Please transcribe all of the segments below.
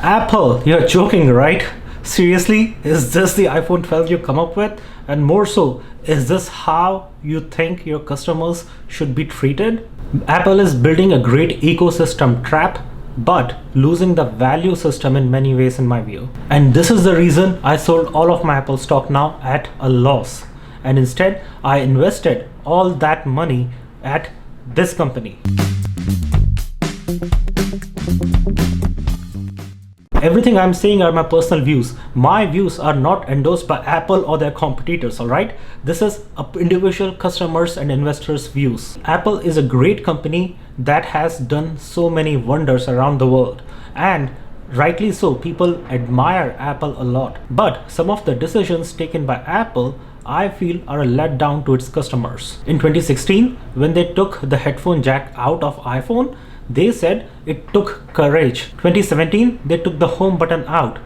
Apple, you're joking, right? Seriously? Is this the iPhone 12 you come up with? And more so, is this how you think your customers should be treated? Apple is building a great ecosystem trap, but losing the value system in many ways in my view. And this is the reason I sold all of my Apple stock now at a loss. And instead, I invested all that money at this company. Everything I'm saying are my personal views. My views are not endorsed by Apple or their competitors, alright? This is individual customers and investors' views. Apple is a great company that has done so many wonders around the world. And rightly so, people admire Apple a lot. But some of the decisions taken by Apple, I feel, are a letdown to its customers. In 2016, when they took the headphone jack out of iPhone, they said it took courage. 2017, they took the home button out.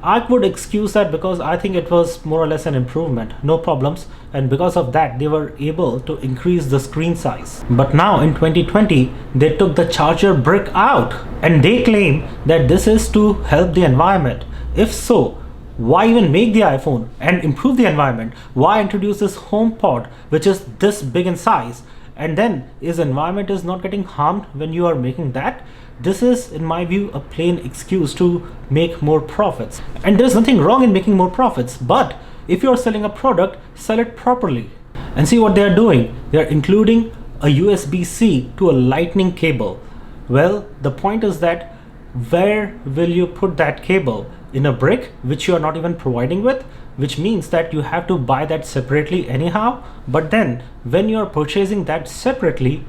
I would excuse that because I think it was more or less an improvement, no problems, and because of that they were able to increase the screen size. But now in 2020, they took the charger brick out and they claim that this is to help the environment. If so, why even make the iPhone and improve the environment? Why introduce this HomePod which is this big in size? And then is environment is not getting harmed when you are making that? This is, in my view, a plain excuse to make more profits. And there's nothing wrong in making more profits, but if you're selling a product, sell it properly. And see what they're doing. They're including a USB-C to a lightning cable. Well, the point is that where will you put that cable? In a brick which you are not even providing with, which means that you have to buy that separately anyhow. But then when you're purchasing that separately,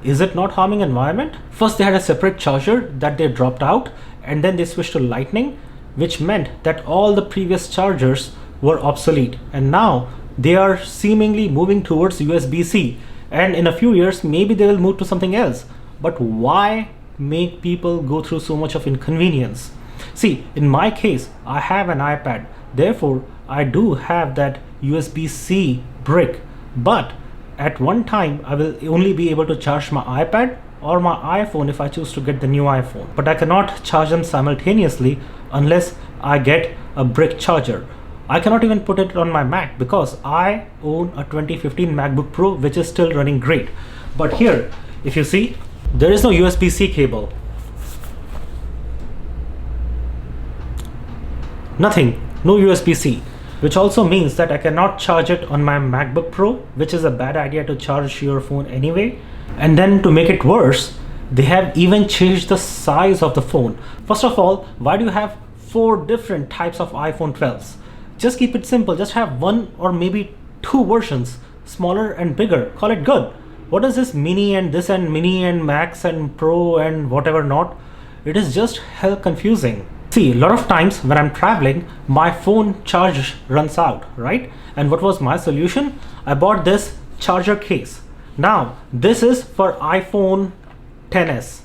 is it not harming environment? First they had a separate charger that they dropped out, and then they switched to lightning, which meant that all the previous chargers were obsolete, and now they are seemingly moving towards USB-C, and in a few years maybe they will move to something else. But why make people go through so much of inconvenience? See, in my case, I have an iPad, therefore I do have that USB-C brick, but at one time I will only be able to charge my iPad or my iPhone if I choose to get the new iPhone, but I cannot charge them simultaneously unless I get a brick charger. I cannot even put it on my Mac because I own a 2015 MacBook Pro which is still running great. But here, if you see, there is no USB-C cable. Nothing, no USB-C, which also means that I cannot charge it on my MacBook Pro, which is a bad idea to charge your phone anyway. And then to make it worse, they have even changed the size of the phone. First of all, why do you have 4 different types of iPhone 12s? Just keep it simple, just have 1 or maybe 2 versions, smaller and bigger, call it good. What is this mini and this and mini and max and pro and whatever not? It is just hell confusing. See, a lot of times when I'm traveling, my phone charge runs out, right? And what was my solution? I bought this charger case. Now, this is for iPhone XS,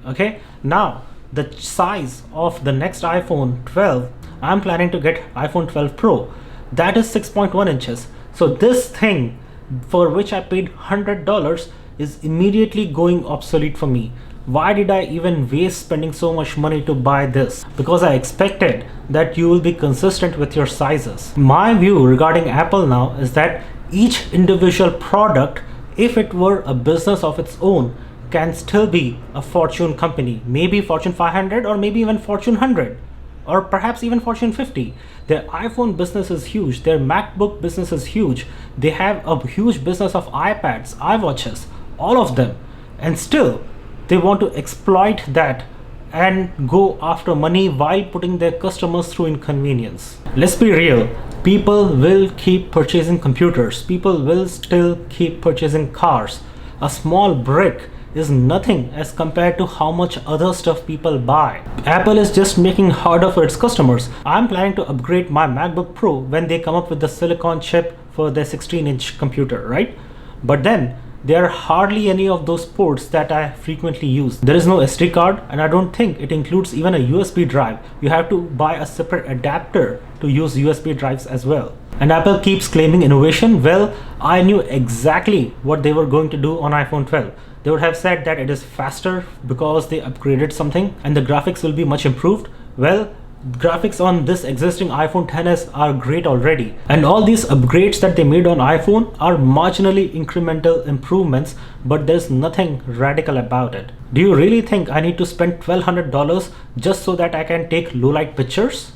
okay? Now, the size of the next iPhone 12, I'm planning to get iPhone 12 Pro. That is 6.1 inches. So this thing, for which I paid $100, is immediately going obsolete for me. Why did I even waste spending so much money to buy this? Because I expected that you will be consistent with your sizes. My view regarding Apple now is that each individual product, if it were a business of its own, can still be a Fortune company. Maybe Fortune 500 or maybe even Fortune 100 or perhaps even Fortune 50. Their iPhone business is huge. Their MacBook business is huge. They have a huge business of iPads, iWatches, all of them. And still, they want to exploit that and go after money while putting their customers through inconvenience. Let's be real, people will keep purchasing computers, people will still keep purchasing cars. A small brick is nothing as compared to how much other stuff people buy. Apple is just making it harder for its customers. I'm planning to upgrade my MacBook Pro when they come up with the silicon chip for their 16-inch computer, right? But then there are hardly any of those ports that I frequently use. There is no SD card, and I don't think it includes even a USB drive. You have to buy a separate adapter to use USB drives as well. And Apple keeps claiming innovation. Well, I knew exactly what they were going to do on iPhone 12. They would have said that it is faster because they upgraded something and the graphics will be much improved. Well, graphics on this existing iPhone XS are great already, and all these upgrades that they made on iPhone are marginally incremental improvements, but there's nothing radical about it. Do you really think I need to spend $1,200 just so that I can take low light pictures?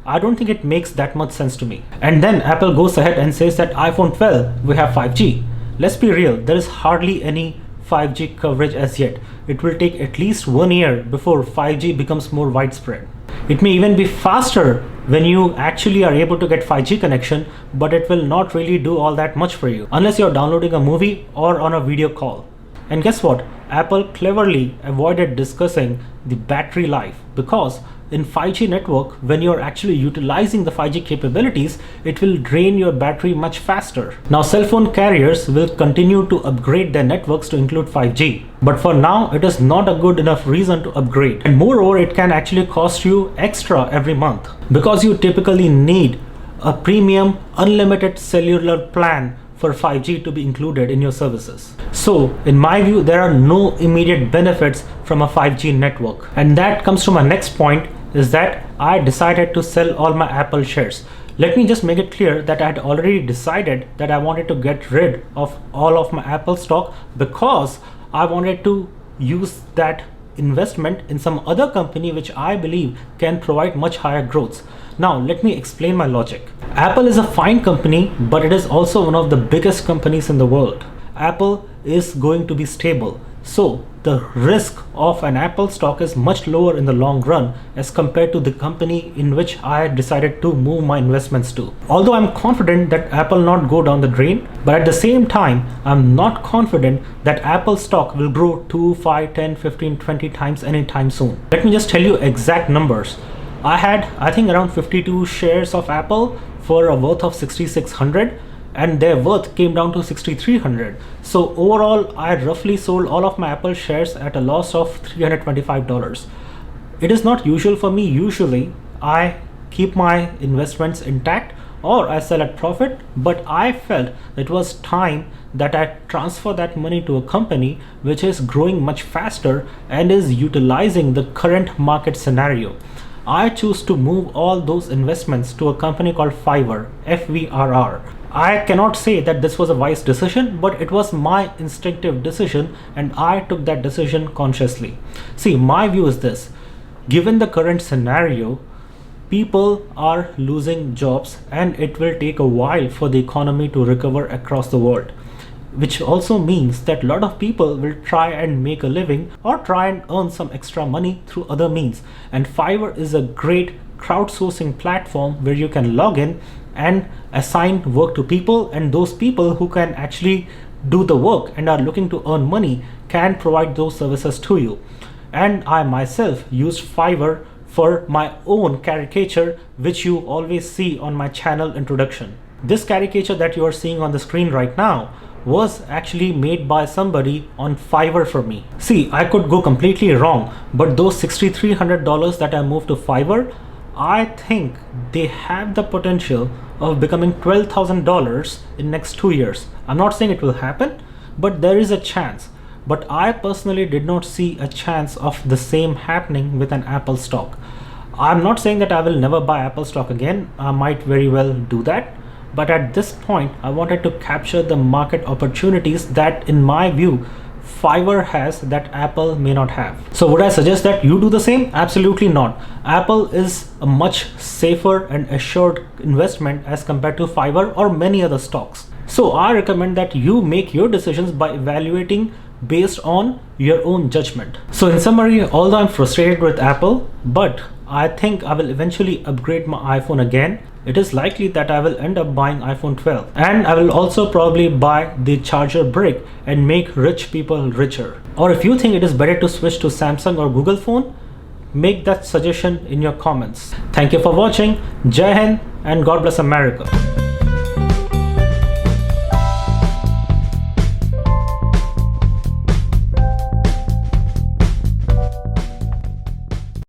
I don't think it makes that much sense to me. And then Apple goes ahead and says that iPhone 12 we have 5G. Let's be real, there is hardly any 5G coverage as yet. It will take at least 1 year before 5G becomes more widespread. It may even be faster when you actually are able to get 5G connection, but it will not really do all that much for you unless you're downloading a movie or on a video call. And guess what? Apple cleverly avoided discussing the battery life, because in 5G network, when you're actually utilizing the 5G capabilities, it will drain your battery much faster. Now, cell phone carriers will continue to upgrade their networks to include 5G, but for now it is not a good enough reason to upgrade, and moreover it can actually cost you extra every month because you typically need a premium unlimited cellular plan for 5G to be included in your services. So in my view, there are no immediate benefits from a 5G network. And that comes to my next point, is that I decided to sell all my Apple shares. Let me just make it clear that I had already decided that I wanted to get rid of all of my Apple stock because I wanted to use that investment in some other company which I believe can provide much higher growth. Now let me explain my logic. Apple is a fine company, but it is also one of the biggest companies in the world. Apple is going to be stable, so the risk of an Apple stock is much lower in the long run as compared to the company in which I decided to move my investments to. Although I'm confident that Apple not go down the drain, but at the same time I'm not confident that Apple stock will grow 2, 5, 10, 15, 20 times anytime soon. Let me just tell you exact numbers. I had, I think, around 52 shares of Apple for a worth of 6,600, and their worth came down to 6,300. So overall, I roughly sold all of my Apple shares at a loss of $325. It is not usual for me. Usually, I keep my investments intact or I sell at profit, but I felt it was time that I transfer that money to a company which is growing much faster and is utilizing the current market scenario. I choose to move all those investments to a company called Fiverr, FVRR. I cannot say that this was a wise decision, but it was my instinctive decision and I took that decision consciously. See, my view is this: given the current scenario, people are losing jobs and it will take a while for the economy to recover across the world, which also means that a lot of people will try and make a living or try and earn some extra money through other means. And Fiverr is a great crowdsourcing platform where you can log in and assign work to people, and those people who can actually do the work and are looking to earn money can provide those services to you. And I myself used Fiverr for my own caricature, which you always see on my channel introduction. This caricature that you are seeing on the screen right now was actually made by somebody on Fiverr for me. See, I could go completely wrong, but those $6,300 that I moved to Fiverr, I think they have the potential of becoming $12,000 in next 2 years. I'm not saying it will happen, but there is a chance. But I personally did not see a chance of the same happening with an Apple stock. I'm not saying that I will never buy Apple stock again. I might very well do that. But at this point, I wanted to capture the market opportunities that, in my view, Fiverr has that Apple may not have. So would I suggest that you do the same? Absolutely not. Apple is a much safer and assured investment as compared to Fiverr or many other stocks. So I recommend that you make your decisions by evaluating based on your own judgment. So in summary, although I'm frustrated with Apple, but I think I will eventually upgrade my iPhone again. It is likely that I will end up buying iPhone 12, and I will also probably buy the charger brick and make rich people richer. Or if you think it is better to switch to Samsung or Google phone, make that suggestion in your comments. Thank you for watching. Jai Hind and God bless America.